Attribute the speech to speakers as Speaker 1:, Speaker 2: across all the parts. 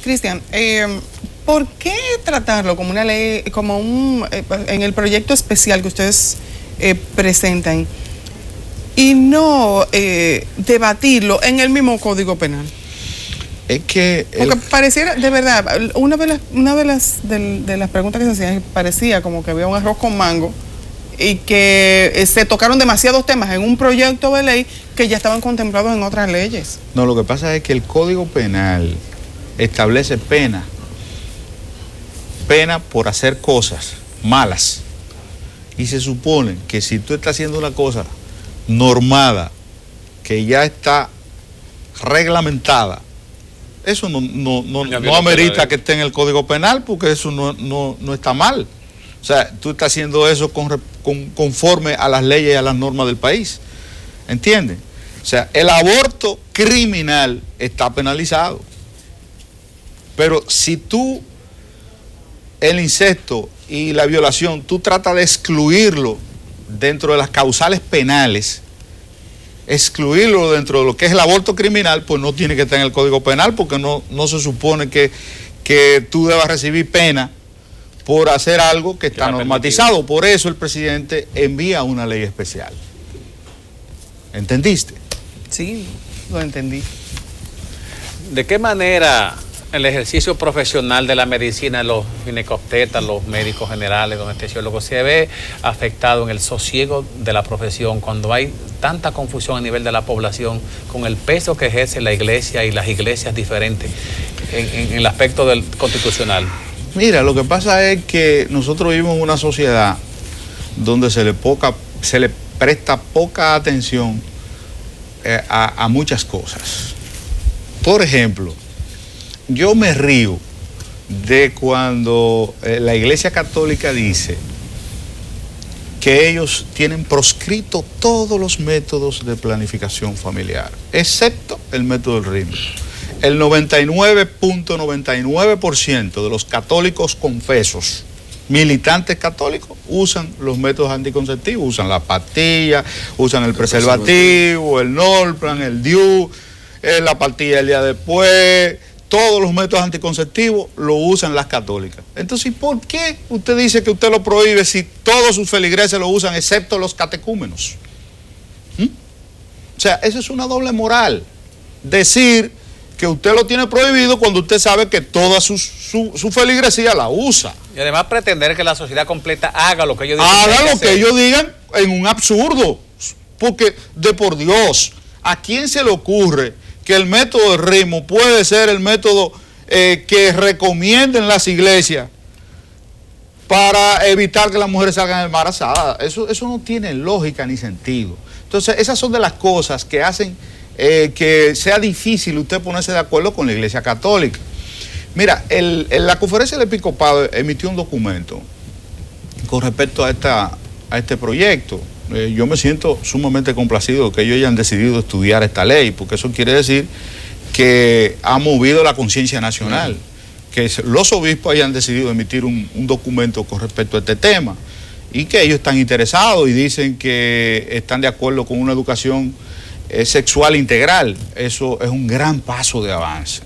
Speaker 1: Cristian, ¿por qué tratarlo como una ley, en el proyecto especial que ustedes presentan y no debatirlo en el mismo Código Penal?
Speaker 2: Es que
Speaker 1: porque pareciera, de verdad, una de las preguntas que se hacían parecía como que había un arroz con mango y que se tocaron demasiados temas en un proyecto de ley que ya estaban contemplados en otras leyes.
Speaker 2: No, lo que pasa es que el Código Penal establece pena por hacer cosas malas. Y se supone que si tú estás haciendo una cosa normada, que ya está reglamentada, eso no amerita que esté en el Código Penal, porque eso no está mal. O sea, tú estás haciendo eso conforme a las leyes y a las normas del país. ¿Entiendes? O sea, el aborto criminal está penalizado. Pero si tú, el incesto y la violación, tú tratas de excluirlo dentro de las causales penales, excluirlo dentro de lo que es el aborto criminal, pues no tiene que estar en el Código Penal, porque no se supone que tú debas recibir pena por hacer algo que está normatizado. Por eso el presidente envía una ley especial. ¿Entendiste?
Speaker 1: Sí, lo entendí.
Speaker 3: ¿De qué manera el ejercicio profesional de la medicina, los ginecobstetras, los médicos generales, los anestesiólogos, se ve afectado en el sosiego de la profesión cuando hay tanta confusión a nivel de la población con el peso que ejerce la iglesia y las iglesias diferentes en el aspecto constitucional?
Speaker 2: Mira, lo que pasa es que nosotros vivimos en una sociedad donde se le presta poca atención a muchas cosas. Por ejemplo, yo me río de cuando la Iglesia Católica dice que ellos tienen proscrito todos los métodos de planificación familiar, excepto el método del ritmo. El 99.99% de los católicos confesos, militantes católicos, usan los métodos anticonceptivos, usan la pastilla, usan el preservativo, el Norplan, el DIU, la pastilla el día después. Todos los métodos anticonceptivos lo usan las católicas. Entonces, ¿por qué usted dice que usted lo prohíbe si todos sus feligreses lo usan, excepto los catecúmenos? O sea, eso es una doble moral. Decir que usted lo tiene prohibido cuando usted sabe que toda su feligresía la usa.
Speaker 3: Y además pretender que la sociedad completa haga lo que ellos digan.
Speaker 2: Haga lo que ellos digan en un absurdo. Porque, de por Dios, ¿a quién se le ocurre que el método de ritmo puede ser el método que recomienden las iglesias para evitar que las mujeres salgan embarazadas? Eso no tiene lógica ni sentido. Entonces, esas son de las cosas que hacen que sea difícil usted ponerse de acuerdo con la Iglesia Católica. Mira, la Conferencia del Episcopado emitió un documento con respecto a este proyecto. Yo me siento sumamente complacido que ellos hayan decidido estudiar esta ley, porque eso quiere decir que ha movido la conciencia nacional, que los obispos hayan decidido emitir un documento con respecto a este tema, y que ellos están interesados y dicen que están de acuerdo con una educación sexual integral. Eso es un gran paso de avance.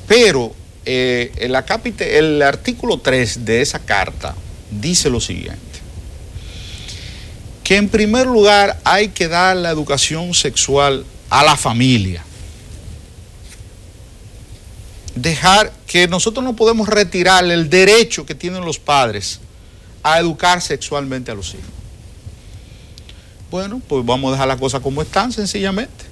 Speaker 2: Pero el artículo 3 de esa carta dice lo siguiente: que en primer lugar hay que dar la educación sexual a la familia. Dejar que nosotros no podemos retirarle el derecho que tienen los padres a educar sexualmente a los hijos. Bueno, pues vamos a dejar las cosas como están, sencillamente.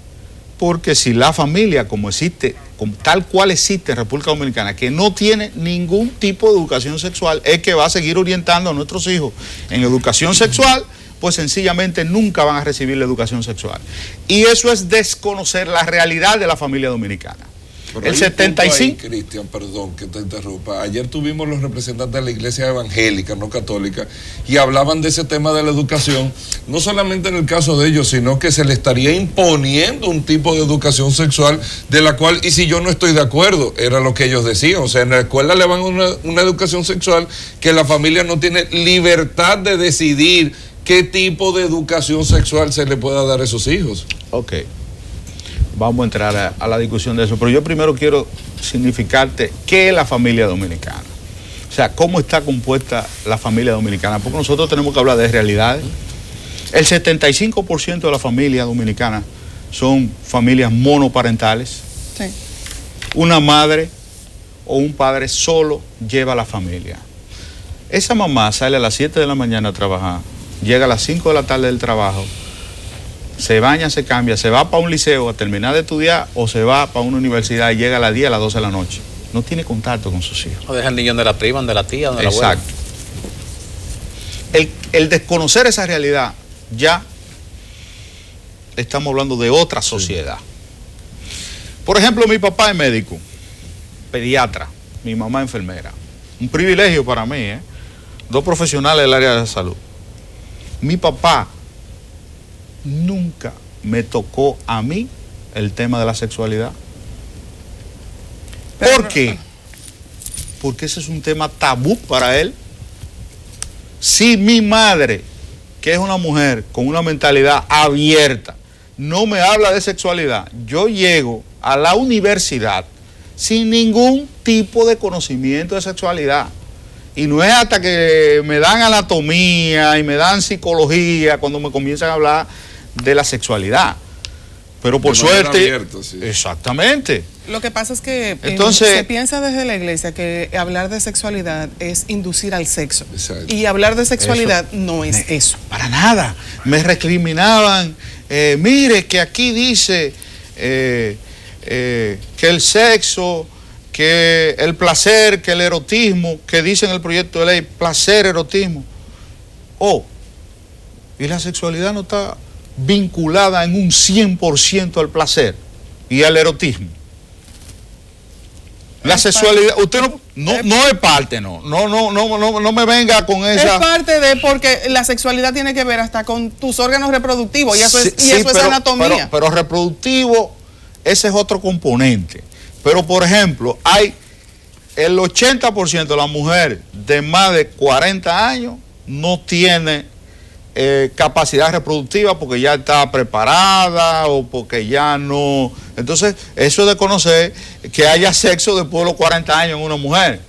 Speaker 2: Porque si la familia, como existe, tal cual existe en República Dominicana, que no tiene ningún tipo de educación sexual, es que va a seguir orientando a nuestros hijos en educación sexual, pues sencillamente nunca van a recibir la educación sexual. Y eso es desconocer la realidad de la familia dominicana.
Speaker 4: Pero
Speaker 2: el 75...
Speaker 4: Cristian, perdón que te interrumpa. Ayer tuvimos los representantes de la iglesia evangélica, no católica, y hablaban de ese tema de la educación, no solamente en el caso de ellos, sino que se le estaría imponiendo un tipo de educación sexual de la cual, y si yo no estoy de acuerdo, era lo que ellos decían. O sea, en la escuela le van una educación sexual que la familia no tiene libertad de decidir qué tipo de educación sexual se le pueda dar a esos hijos.
Speaker 2: Ok. Vamos a entrar a la discusión de eso, pero yo primero quiero significarte qué es la familia dominicana. O sea, cómo está compuesta la familia dominicana, porque nosotros tenemos que hablar de realidades. El 75% de la familia dominicana son familias monoparentales.
Speaker 1: Sí.
Speaker 2: Una madre o un padre solo lleva a la familia. Esa mamá sale a las 7 de la mañana a trabajar, llega a las 5 de la tarde del trabajo, se baña, se cambia, se va para un liceo a terminar de estudiar o se va para una universidad y llega a las 10, a las 12 de la noche. No tiene contacto con sus hijos.
Speaker 3: O deja el niño de la prima, de la tía, de la abuela.
Speaker 2: Exacto. El desconocer esa realidad, ya estamos hablando de otra sociedad. Por ejemplo, mi papá es médico, pediatra, mi mamá enfermera. Un privilegio para mí, ¿eh? Dos profesionales del área de la salud. Mi papá nunca me tocó a mí el tema de la sexualidad. ¿Por qué? Porque ese es un tema tabú para él. Si mi madre, que es una mujer con una mentalidad abierta, no me habla de sexualidad, yo llego a la universidad sin ningún tipo de conocimiento de sexualidad. Y no es hasta que me dan anatomía y me dan psicología cuando me comienzan a hablar de la sexualidad. Pero por suerte...
Speaker 4: Abierta, sí.
Speaker 2: Exactamente.
Speaker 1: Lo que pasa es que
Speaker 2: entonces,
Speaker 1: se piensa desde la iglesia que hablar de sexualidad es inducir al sexo.
Speaker 4: Exacto.
Speaker 1: Y hablar de sexualidad no es eso.
Speaker 2: Para nada. Me recriminaban, mire que aquí dice que el sexo, que el placer, que el erotismo, que dice en el proyecto de ley, placer, erotismo. Y la sexualidad no está vinculada en un 100% al placer y al erotismo. La sexualidad, usted no es parte, no me venga con esa.
Speaker 1: Es parte de, porque la sexualidad tiene que ver hasta con tus órganos reproductivos y eso es, es anatomía.
Speaker 2: Pero reproductivo, ese es otro componente. Pero por ejemplo, hay el 80% de la mujer de más de 40 años no tiene capacidad reproductiva porque ya está preparada o porque ya no. Entonces, eso de conocer que haya sexo después de los 40 años en una mujer.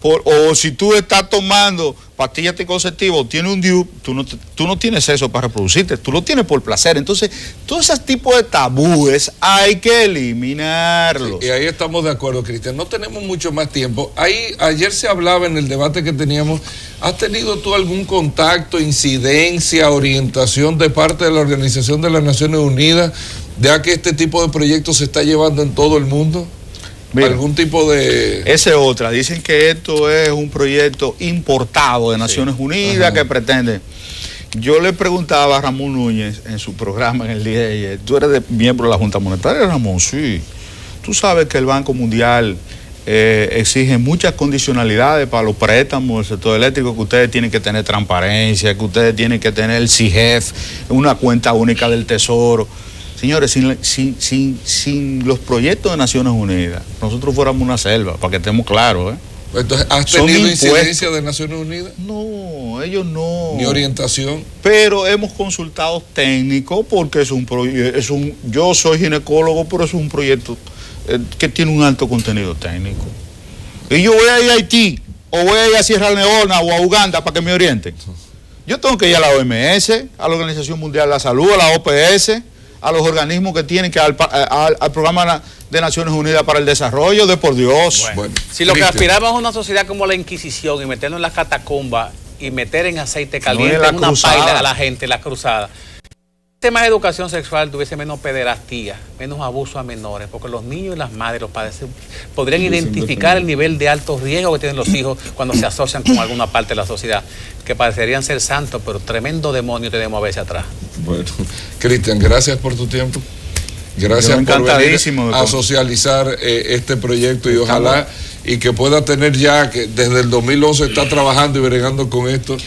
Speaker 2: O si tú estás tomando pastillas anticonceptivas, tienes un DIU, tú no tienes sexo para reproducirte, tú lo tienes por placer. Entonces, todo ese tipo de tabúes hay que eliminarlos.
Speaker 4: Sí, y ahí estamos de acuerdo, Cristian. No tenemos mucho más tiempo. Ayer se hablaba en el debate que teníamos. ¿Has tenido tú algún contacto, incidencia, orientación de parte de la Organización de las Naciones Unidas, ya que este tipo de proyectos se está llevando en todo el mundo? Mira, algún tipo de...
Speaker 2: Esa es otra. Dicen que esto es un proyecto importado de Naciones Unidas que pretende. Yo le preguntaba a Ramón Núñez en su programa en el día de ayer, tú eres miembro de la Junta Monetaria, Ramón, sí. Tú sabes que el Banco Mundial exige muchas condicionalidades para los préstamos del sector eléctrico, que ustedes tienen que tener transparencia, que ustedes tienen que tener el CIGEF, una cuenta única del Tesoro. Señores, sin los proyectos de Naciones Unidas, nosotros fuéramos una selva, para que estemos claros.
Speaker 4: Entonces, ¿has tenido incidencia de Naciones Unidas?
Speaker 2: No, ellos no.
Speaker 4: ¿Ni orientación?
Speaker 2: Pero hemos consultado técnicos porque yo soy ginecólogo, pero es un proyecto que tiene un alto contenido técnico. Y yo voy a ir a Haití, o voy a ir a Sierra Leona o a Uganda para que me orienten. Yo tengo que ir a la OMS, a la Organización Mundial de la Salud, a la OPS, a los organismos que tienen que al programa de Naciones Unidas para el Desarrollo, de por Dios.
Speaker 3: Bueno, si lo que aspiramos es una sociedad como la Inquisición y meternos en las catacumbas y meter en aceite caliente en una paila a la gente, la cruzada. Si el tema de educación sexual tuviese menos pederastía, menos abuso a menores, porque los niños y las madres, los padres, podrían identificar el nivel de alto riesgo que tienen los hijos cuando se asocian con alguna parte de la sociedad, que parecerían ser santos, pero tremendo demonio tenemos a veces atrás. Bueno,
Speaker 4: Cristian, gracias por tu tiempo. Gracias por venir a socializar este proyecto y ojalá y que pueda tener ya, que desde el 2011 está trabajando y bregando con esto.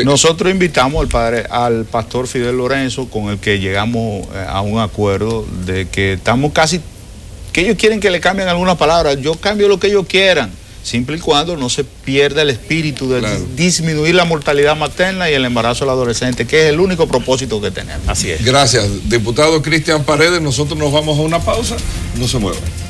Speaker 2: Nosotros invitamos al pastor Fidel Lorenzo, con el que llegamos a un acuerdo de que estamos casi, que ellos quieren que le cambien algunas palabras, yo cambio lo que ellos quieran, siempre y cuando no se pierda el espíritu de disminuir la mortalidad materna y el embarazo del adolescente, que es el único propósito que tenemos.
Speaker 3: Así es.
Speaker 4: Gracias, diputado Cristian Paredes. Nosotros nos vamos a una pausa, no se muevan.